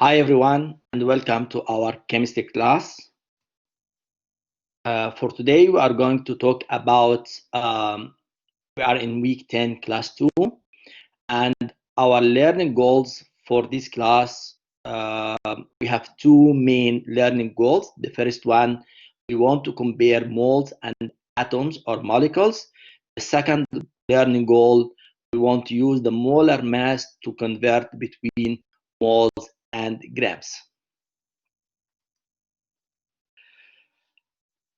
Hi everyone and welcome to our chemistry class. For today we are going to talk about we are in week 10 class 2 and our learning goals for this class. We have two main learning goals. The first one, we want to compare moles and atoms or molecules. The second learning goal, we want to use the molar mass to convert between moles and grams.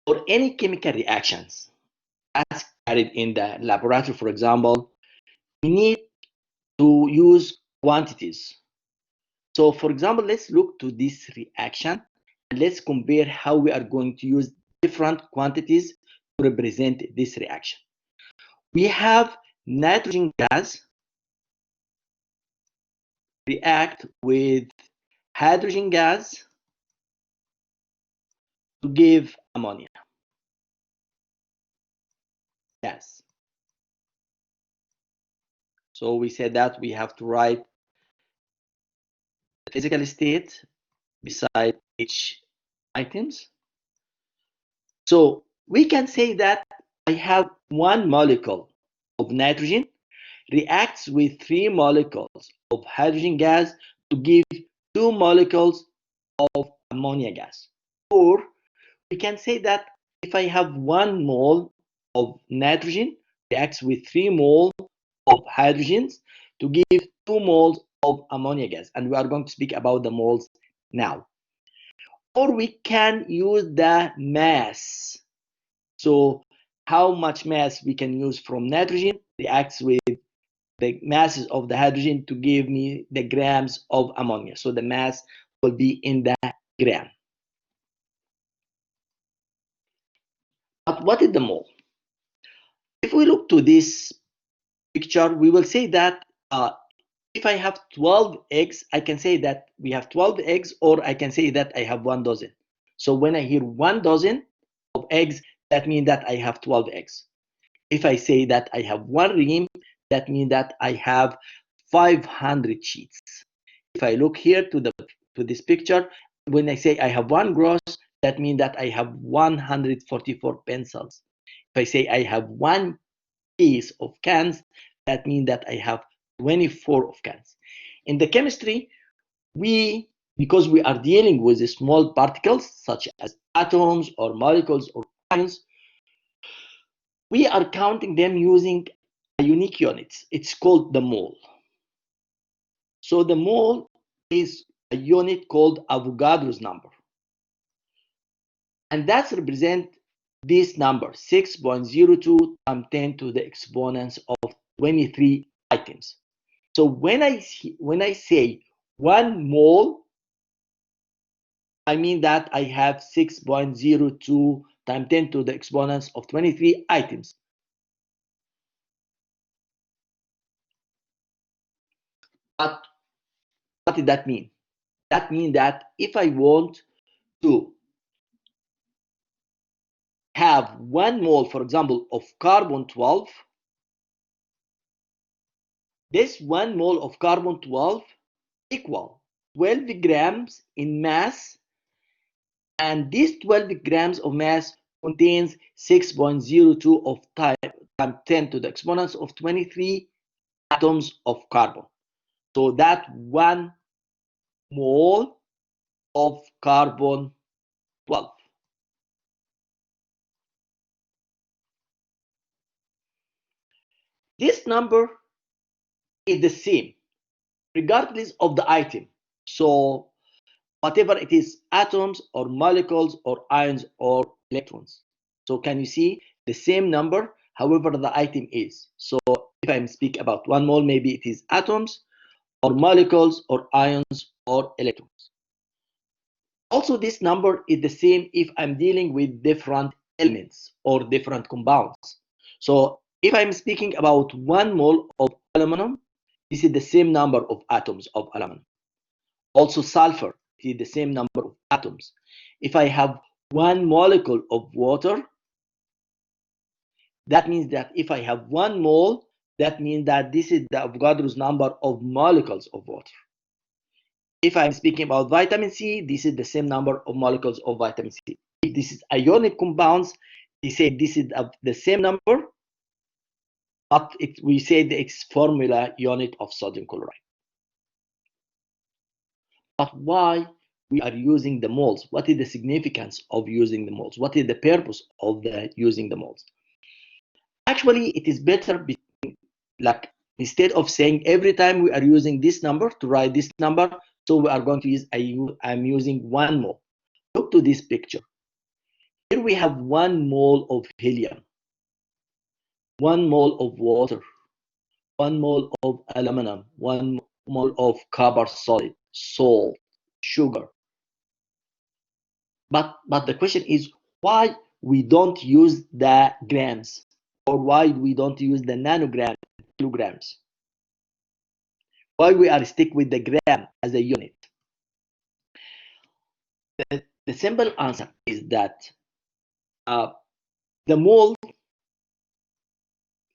For any chemical reactions as carried in the laboratory, for example, we need to use quantities. So, for example, let's look to this reaction and let's compare how we are going to use different quantities to represent this reaction. We have nitrogen gas react with hydrogen gas to give ammonia gas. So we said that we have to write the physical state beside each items. So we can say that I have one molecule of nitrogen reacts with 3 molecules of hydrogen gas to give 2 molecules of ammonia gas. Or we can say that if I have 1 mole of nitrogen reacts with 3 moles of hydrogens to give 2 moles of ammonia gas. And we are going to speak about the moles now. Or we can use the mass. So how much mass we can use from nitrogen reacts with the masses of the hydrogen to give me the grams of ammonia. So the mass will be in the gram. But what is the mole? If we look to this picture, we will say that if I have 12 eggs, I can say that we have 12 eggs, or I can say that I have 1 dozen. So when I hear 1 dozen of eggs, that means that I have 12 eggs. If I say that I have 1 ream, that means that I have 500 sheets. If I look here to this picture, when I say I have 1 gross, that means that I have 144 pencils. If I say I have 1 piece of cans, that means that I have 24 of cans. In the chemistry, because we are dealing with the small particles such as atoms or molecules or ions, we are counting them using a unique unit. It's called the mole. So the mole is a unit called Avogadro's number. And that represents this number, 6.02 times 10 to the exponents of 23 items. So when I say 1 mole, I mean that I have 6.02 times 10 to the exponents of 23 items. But what did that mean? That means that if I want to have 1 mole, for example, of carbon 12, this 1 mole of carbon 12 equal 12 grams in mass, and this 12 grams of mass contains 6.02 of times 10 to the exponents of 23 atoms of carbon. So that 1 mole of carbon 12. This number is the same regardless of the item. So whatever it is, atoms or molecules or ions or electrons. So can you see the same number, however the item is? So if I speak about 1 mole, maybe it is atoms or molecules or ions or electrons. Also, this number is the same if I'm dealing with different elements or different compounds. So if I'm speaking about 1 mole of aluminum, this is the same number of atoms of aluminum. Also sulfur is the same number of atoms. If I have 1 molecule of water, that means that if I have 1 mole, that means that this is the Avogadro's number of molecules of water. If I'm speaking about vitamin C, this is the same number of molecules of vitamin C. If this is ionic compounds, we say this is the same number, but we say it's formula unit of sodium chloride. But why we are using the moles? What is the significance of using the moles? What is the purpose of using the moles? Actually, it is better, like, instead of saying every time we are using this number to write this number, so we are going to use, I'm using 1 mole. Look to this picture. Here we have 1 mole of helium, 1 mole of water, 1 mole of aluminum, 1 mole of copper solid, salt, sugar. But the question is, why we don't use the grams, or why we don't use the nanograms, kilograms? Why we are stick with the gram as a unit? The simple answer is that the mole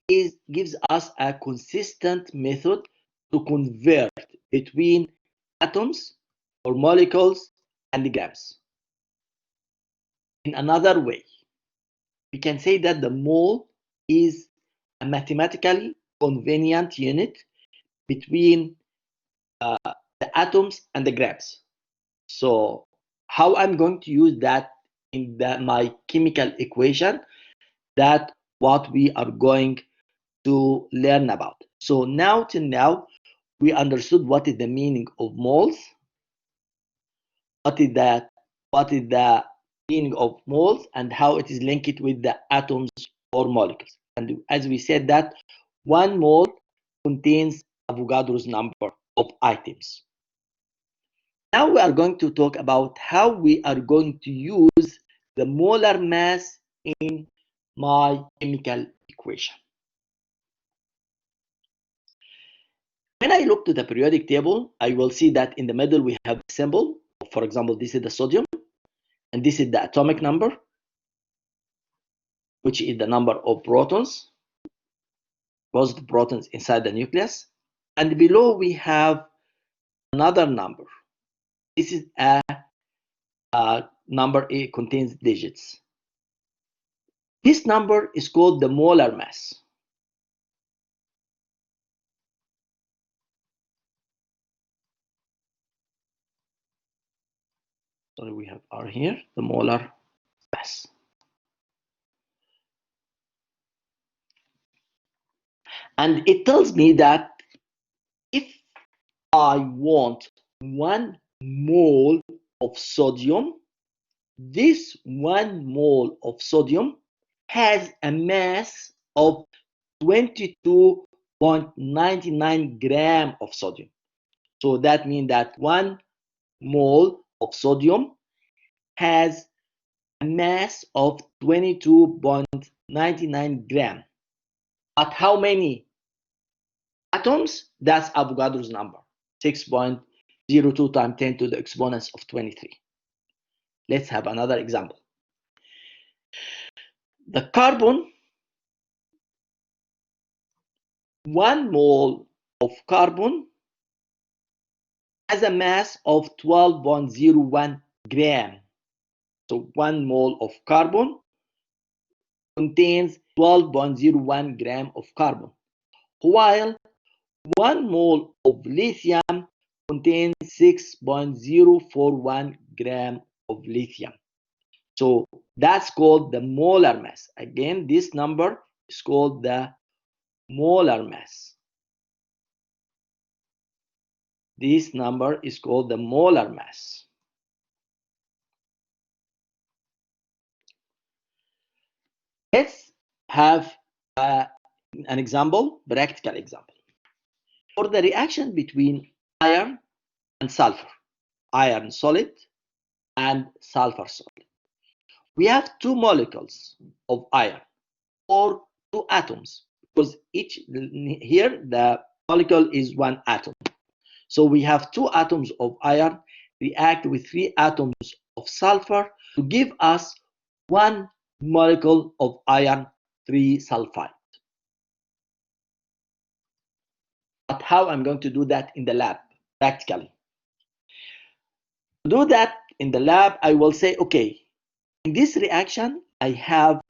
gives us a consistent method to convert between atoms or molecules and grams. In another way, we can say that the mole is a mathematically convenient unit between the atoms and the grams. So how I'm going to use that in my chemical equation, that what we are going to learn about. So now till now, we understood what is the meaning of moles, what is the meaning of moles, and how it is linked with the atoms or molecules. And as we said that 1 mole contains Avogadro's number of items. Now we are going to talk about how we are going to use the molar mass in my chemical equation. When I look to the periodic table, I will see that in the middle we have a symbol. For example, this is the sodium, and this is the atomic number, which is the number of protons, positive protons inside the nucleus. And below we have another number. This is a number, it contains digits. This number is called the molar mass. Sorry, we have R here, the molar mass. And it tells me that if I want 1 mole of sodium, this 1 mole of sodium has a mass of 22.99 gram of sodium. So that means that 1 mole of sodium has a mass of 22.99 gram. But how many atoms? That's Avogadro's number, 6.02 times 10 to the exponents of 23. Let's have another example. The carbon, 1 mole of carbon has a mass of 12.01 gram. So 1 mole of carbon contains 12.01 gram of carbon, while 1 mole of lithium contains 6.041 gram of lithium. So that's called the molar mass. Again, this number is called the molar mass. This number is called the molar mass. Let's have an example, practical example. For the reaction between iron and sulfur, iron solid and sulfur solid, we have 2 molecules of iron, or 2 atoms, because each here the molecule is 1 atom. So we have 2 atoms of iron react with 3 atoms of sulfur to give us 1 molecule of iron 3 sulfide. But how I'm going to do that in the lab practically? To do that in the lab, I will say, okay, in this reaction, I have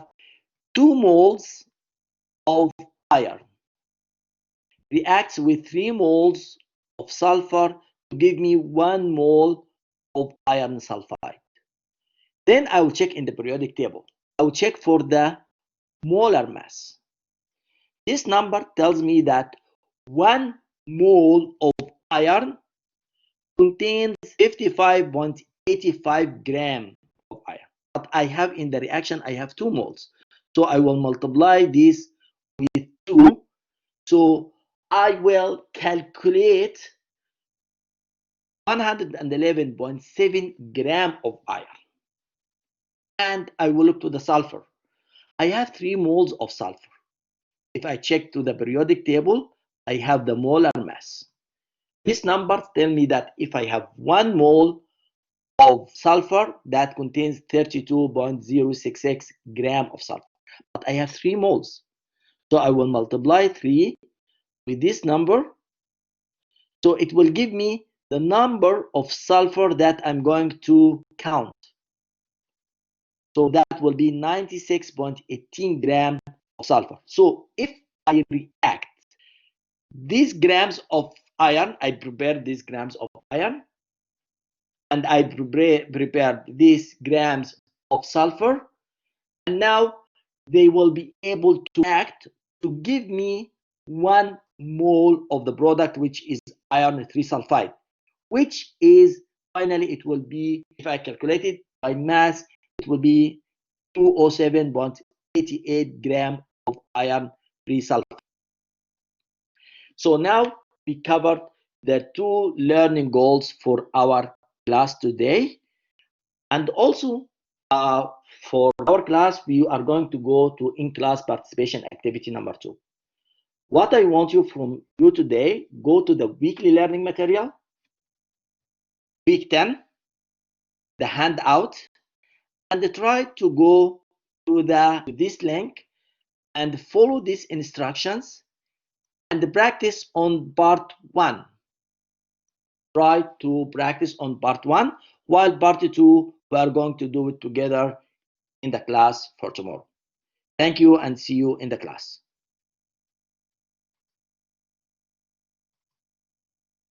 2 moles of iron reacts with 3 moles of sulfur to give me 1 mole of iron sulfide. Then I will check in the periodic table. I will check for the molar mass. This number tells me that 1 mole of iron contains 55.85 grams of iron. But I have in the reaction, I have 2 moles. So I will multiply this with 2. So I will calculate 111.7 grams of iron. And I will look to the sulfur. I have 3 moles of sulfur. If I check to the periodic table, I have the molar mass. These numbers tell me that if I have 1 mole of sulfur, that contains 32.066 grams of sulfur. But I have 3 moles. So I will multiply 3 with this number. So it will give me the number of sulfur that I'm going to count. So that will be 96.18 grams of sulfur. So if I react these grams of iron, I prepare these grams of iron, and I prepared these grams of sulfur, and now they will be able to act to give me 1 mole of the product, which is iron 3 sulfide, which is finally it will be, if I calculate it by mass, it will be 207.88 grams of iron 3 sulfide. So now we covered the 2 learning goals for our class today. And also for our class, we are going to go to in-class participation activity number 2. What I want you from you today, go to the weekly learning material, week 10, the handout, and try to go to this link and follow these instructions and practice on part 1. Try to practice on part 1, while part 2, we are going to do it together in the class for tomorrow. Thank you and see you in the class.